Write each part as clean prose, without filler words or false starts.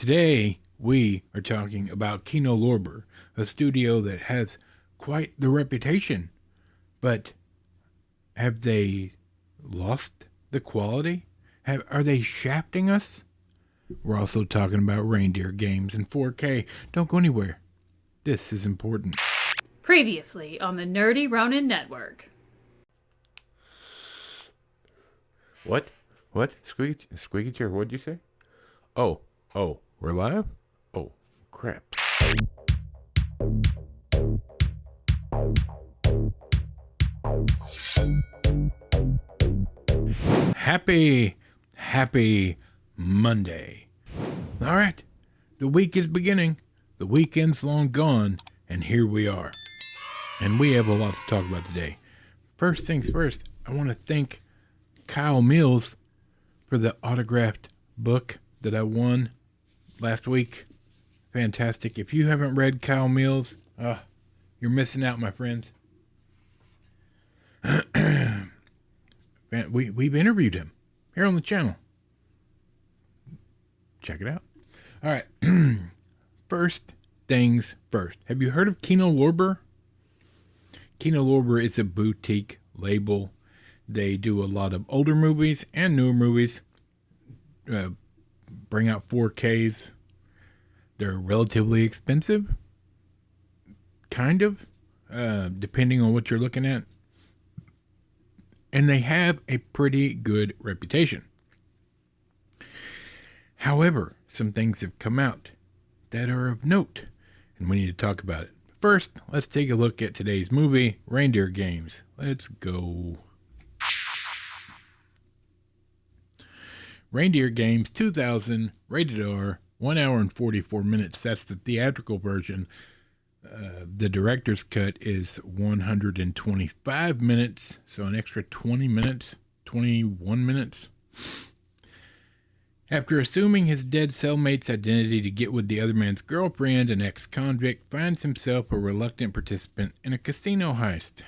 Today, we are talking about Kino Lorber, a studio that has quite the reputation. But have they lost the quality? Are they shafting us? We're also talking about Reindeer Games in 4K. Don't go anywhere. This is important. Previously on the Nerdy Ronin Network. What? Squeaky chair, what'd you say? Oh, we're live? Oh, crap. Happy Monday. All right, the week is beginning. The weekend's long gone, and here we are. And we have a lot to talk about today. First things first, I want to thank Kyle Mills for the autographed book that I won last week. Fantastic. If you haven't read Kyle Mills, you're missing out, my friends. We've interviewed him here on the channel. Check it out. All right. First things first. Have you heard of Kino Lorber? Kino Lorber is a boutique label. They do a lot of older movies and newer movies. Bring out 4Ks. They're relatively expensive. Kind of. Depending on what you're looking at. And they have a pretty good reputation. However, some things have come out that are of note, and we need to talk about it. First, let's take a look at today's movie, Reindeer Games. Let's go. Reindeer Games 2000, rated R, 1 hour and 44 minutes. That's the theatrical version. The director's cut is 125 minutes, so an extra 20 minutes, 21 minutes. After assuming his dead cellmate's identity to get with the other man's girlfriend, an ex-convict finds himself a reluctant participant in a casino heist.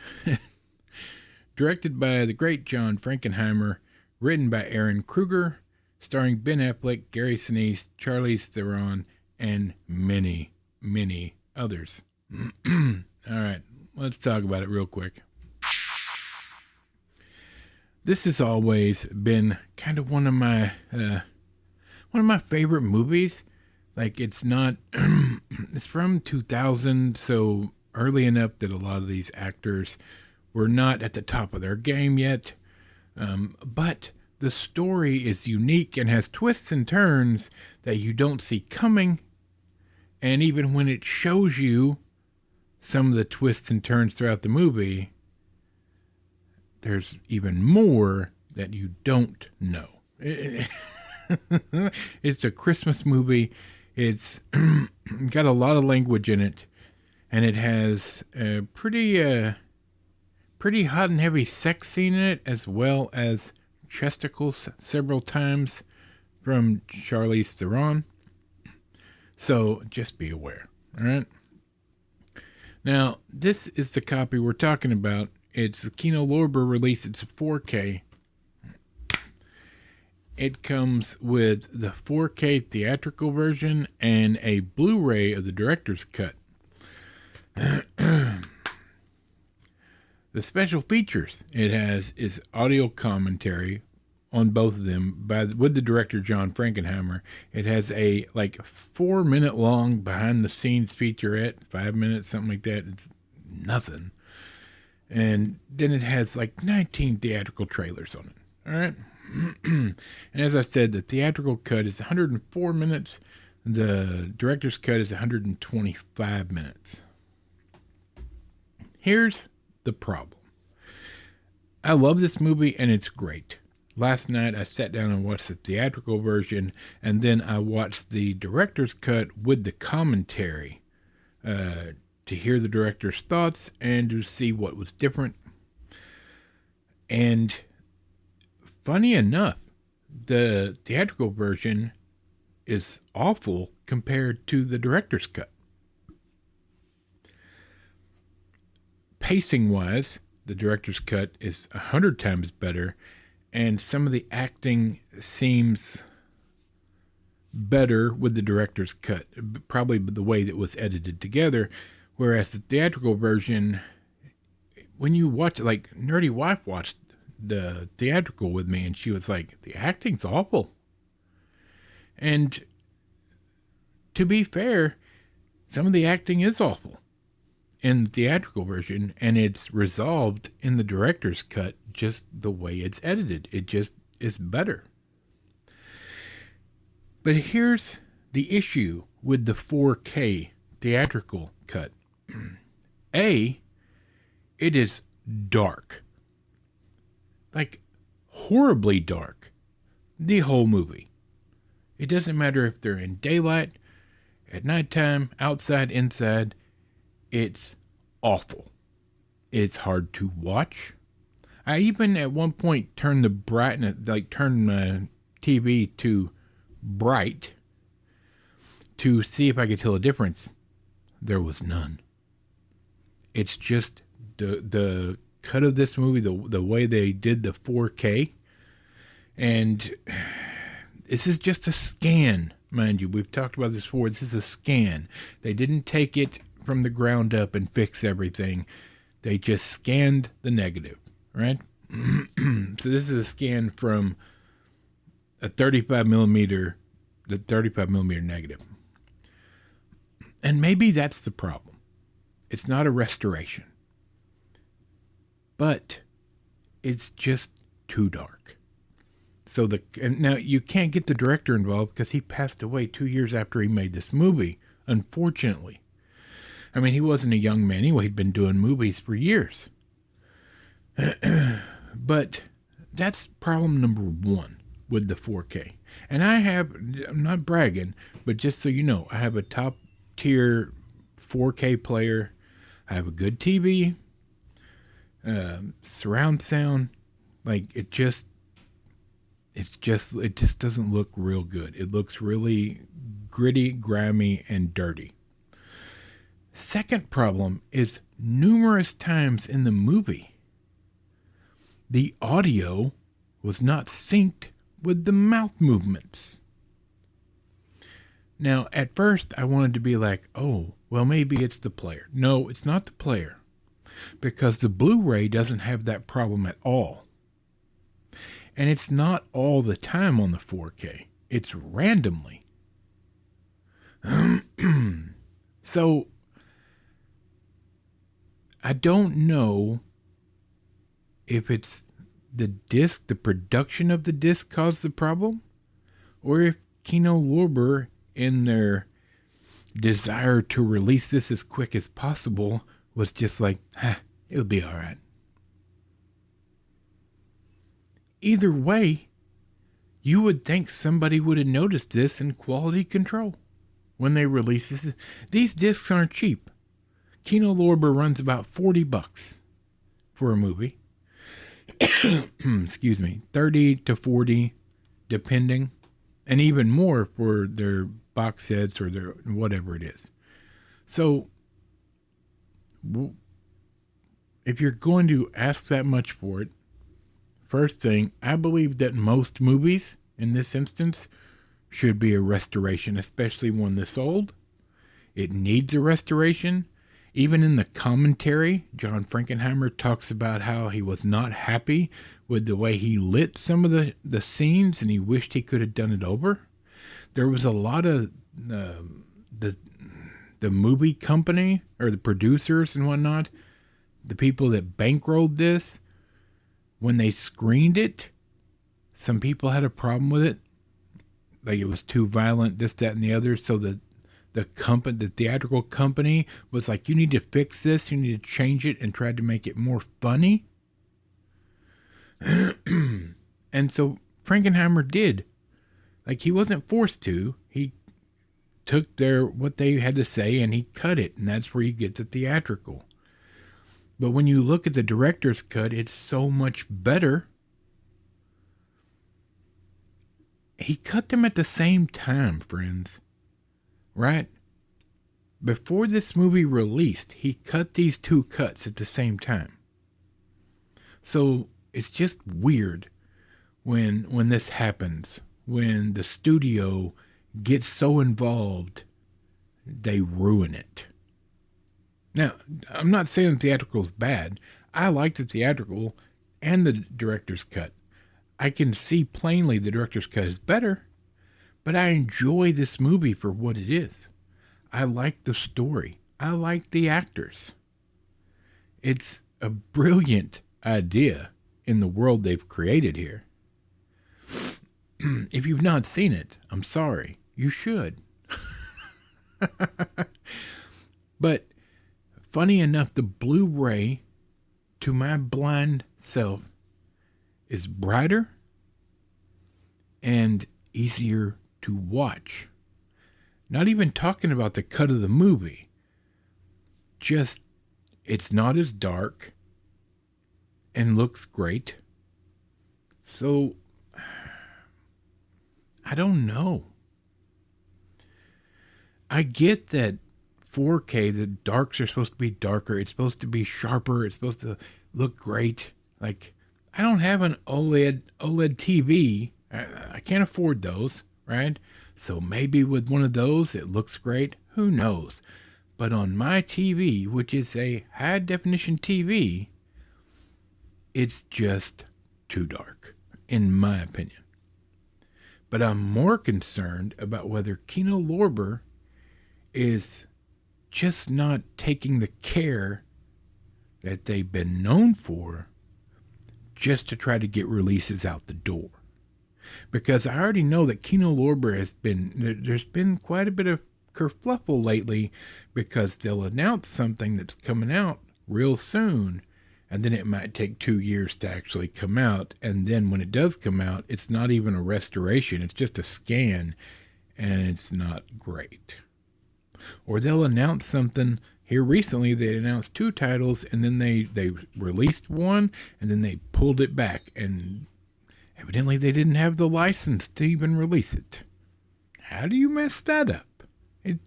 Directed by the great John Frankenheimer, written by Aaron Kruger, starring Ben Affleck, Gary Sinise, Charlize Theron, and many, many others. All right, let's talk about it real quick. This has always been kind of one of my favorite movies. Like, it's not it's from 2000, so early enough that a lot of these actors were not at the top of their game yet. But the story is unique and has twists and turns that you don't see coming. And even when it shows you some of the twists and turns throughout the movie, there's even more that you don't know. It's a Christmas movie. It's got a lot of language in it, and it has a pretty hot and heavy sex scene in it, as well as chesticles several times from Charlize Theron. So just be aware. All right. Now, this is the copy we're talking about. It's the Kino Lorber release. It's a 4K. It comes with the 4K theatrical version and a Blu-ray of the director's cut. The special features it has is audio commentary on both of them with the director John Frankenheimer. It has a 4-minute long behind the scenes featurette, 5 minutes, something like that. It's nothing. And then it has 19 theatrical trailers on it. All right. And as I said, the theatrical cut is 104 minutes. The director's cut is 125 minutes. Here's the problem. I love this movie and it's great. Last night I sat down and watched the theatrical version, and then I watched the director's cut with the commentary to hear the director's thoughts and to see what was different. And funny enough, the theatrical version is awful compared to the director's cut. Pacing-wise, the director's cut is 100 times better, and some of the acting seems better with the director's cut, probably the way that was edited together. Whereas the theatrical version, when you watch it, like Nerdy Wife watched the theatrical with me, and she was like, the acting's awful. And to be fair, some of the acting is awful in the theatrical version, and it's resolved in the director's cut just the way it's edited. It just is better. But here's the issue with the 4K theatrical cut. A, it is dark. Like, horribly dark. The whole movie. It doesn't matter if they're in daylight, at nighttime, outside, inside. It's awful. It's hard to watch. I even at one point turned the brightness, turned my TV to bright to see if I could tell a difference. There was none. It's just the cut of this movie, the way they did the 4K, and this is just a scan, mind you. We've talked about this before. This is a scan. They didn't take it from the ground up and fix everything. They just scanned the negative, right? So this is a scan from a 35 millimeter negative. And maybe that's the problem. It's not a restoration. But it's just too dark. So now you can't get the director involved because he passed away 2 years after he made this movie, unfortunately. I mean, he wasn't a young man anyway. He'd been doing movies for years. But that's problem number one with the 4K. And I'm not bragging, but just so you know, I have a top tier 4K player. I have a good TV, surround sound. Like it just doesn't look real good. It looks really gritty, grimy, and dirty. Second problem is numerous times in the movie, the audio was not synced with the mouth movements. Now, at first, I wanted to be like, oh, well, maybe it's the player. No, it's not the player, because the Blu-ray doesn't have that problem at all. And it's not all the time on the 4K. It's randomly. So, I don't know if it's the disc, the production of the disc caused the problem, or if Kino Lorber, in their desire to release this as quick as possible, was just like, it'll be all right. Either way, you would think somebody would have noticed this in quality control when they release this. These discs aren't cheap. Kino Lorber runs about $40 for a movie. Excuse me, 30 to 40 depending, and even more for their box sets or their whatever it is. So if you're going to ask that much for it, first thing, I believe that most movies in this instance should be a restoration, especially one this old. It needs a restoration. Even in the commentary, John Frankenheimer talks about how he was not happy with the way he lit some of the scenes, and he wished he could have done it over. There was a lot of the movie company, or the producers and whatnot, the people that bankrolled this, when they screened it, some people had a problem with it. Like it was too violent, this, that, and the other, so the theatrical company was like, you need to fix this, you need to change it, and tried to make it more funny. And so Frankenheimer did. Like, he wasn't forced to. He took what they had to say and he cut it, and that's where you get the theatrical. But when you look at the director's cut, it's so much better. He cut them at the same time, friends. Right? Before this movie released, he cut these two cuts at the same time. So it's just weird when this happens, when the studio get so involved they ruin it. Now, I'm not saying the theatrical is bad. I like the theatrical and the director's cut. I can see plainly the director's cut is better, but I enjoy this movie for what it is. I like the story. I like the actors. It's a brilliant idea in the world they've created here. If you've not seen it, I'm sorry. You should. But funny enough, the Blu-ray, to my blind self, is brighter and easier to watch. Not even talking about the cut of the movie. Just, it's not as dark and looks great. So, I don't know. I get that 4K, the darks are supposed to be darker. It's supposed to be sharper. It's supposed to look great. Like, I don't have an OLED TV. I can't afford those, right? So maybe with one of those, it looks great. Who knows? But on my TV, which is a high definition TV, it's just too dark, in my opinion. But I'm more concerned about whether Kino Lorber is just not taking the care that they've been known for just to try to get releases out the door. Because I already know that Kino Lorber there's been quite a bit of kerfluffle lately because they'll announce something that's coming out real soon, and then it might take 2 years to actually come out, and then when it does come out, it's not even a restoration, it's just a scan, and it's not great. Or they'll announce something. Here recently, they announced 2 titles, and then they released one, and then they pulled it back, and evidently they didn't have the license to even release it. How do you mess that up?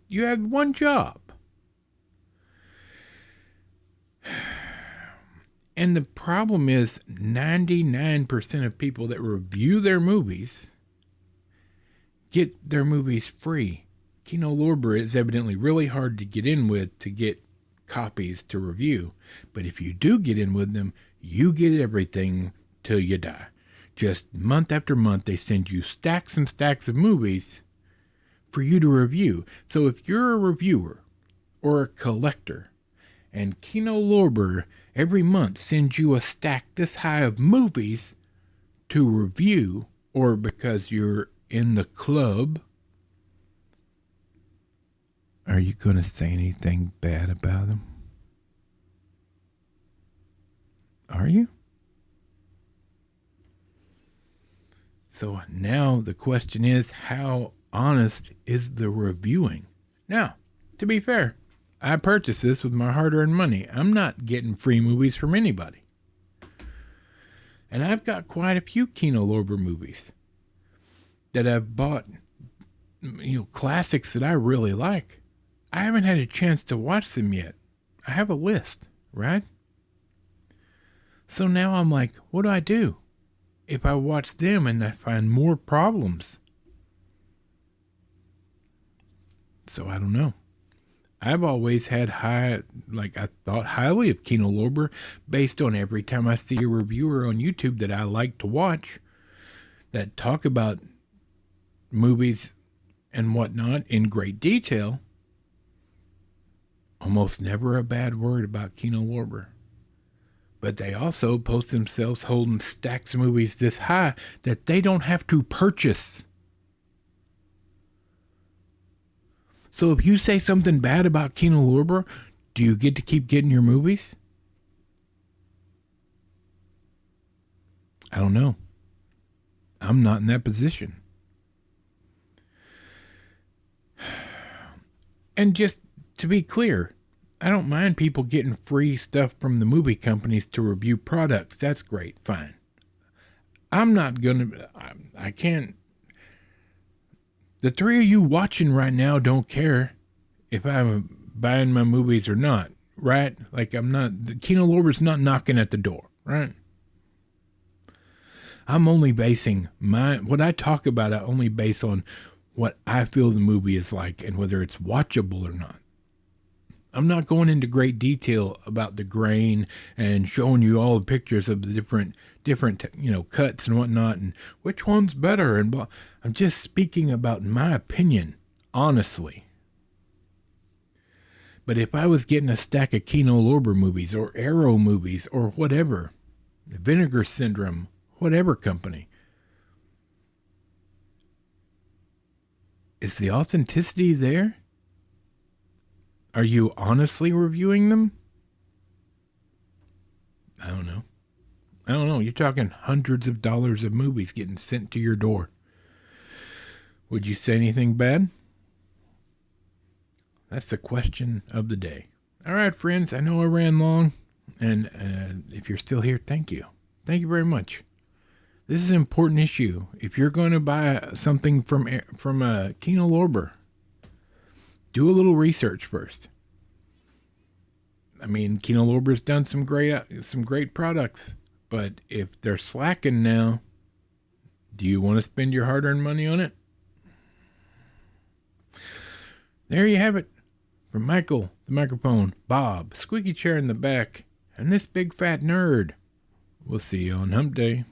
You have one job. And the problem is 99% of people that review their movies get their movies free. Kino Lorber is evidently really hard to get in with to get copies to review. But if you do get in with them, you get everything till you die. Just month after month, they send you stacks and stacks of movies for you to review. So if you're a reviewer or a collector, and Kino Lorber every month sends you a stack this high of movies to review, or because you're in the club, are you going to say anything bad about them? Are you? So now the question is, how honest is the reviewing? Now, to be fair, I purchased this with my hard-earned money. I'm not getting free movies from anybody. And I've got quite a few Kino Lorber movies that I've bought, classics that I really like. I haven't had a chance to watch them yet. I have a list, right? So now I'm like, what do I do if I watch them and I find more problems? So I don't know. I've always had I thought highly of Kino Lorber based on every time I see a reviewer on YouTube that I like to watch that talk about movies and whatnot in great detail. Almost never a bad word about Kino Lorber. But they also post themselves holding stacks of movies this high that they don't have to purchase. So if you say something bad about Kino Lorber, do you get to keep getting your movies? I don't know. I'm not in that position. And just to be clear, I don't mind people getting free stuff from the movie companies to review products. That's great. Fine. I'm not going to... I can't... The 3 of you watching right now don't care if I'm buying my movies or not, right? Like, I'm not... Kino Lorber's not knocking at the door, right? I'm only basing what I talk about, I only base on what I feel the movie is like and whether it's watchable or not. I'm not going into great detail about the grain and showing you all the pictures of the different cuts and whatnot and which one's better and blah. I'm just speaking about my opinion, honestly. But if I was getting a stack of Kino Lorber movies or Arrow movies or whatever, Vinegar Syndrome, whatever company, is the authenticity there? Are you honestly reviewing them? I don't know. You're talking hundreds of dollars of movies getting sent to your door. Would you say anything bad? That's the question of the day. All right, friends, I know I ran long, and if you're still here, thank you. Thank you very much. This is an important issue. If you're going to buy something from Kino Lorber, do a little research first. I mean, Kino Lorber's done some great products, but if they're slacking now, do you want to spend your hard-earned money on it? There you have it. From Michael, the microphone, Bob, squeaky chair in the back, and this big fat nerd. We'll see you on Hump Day.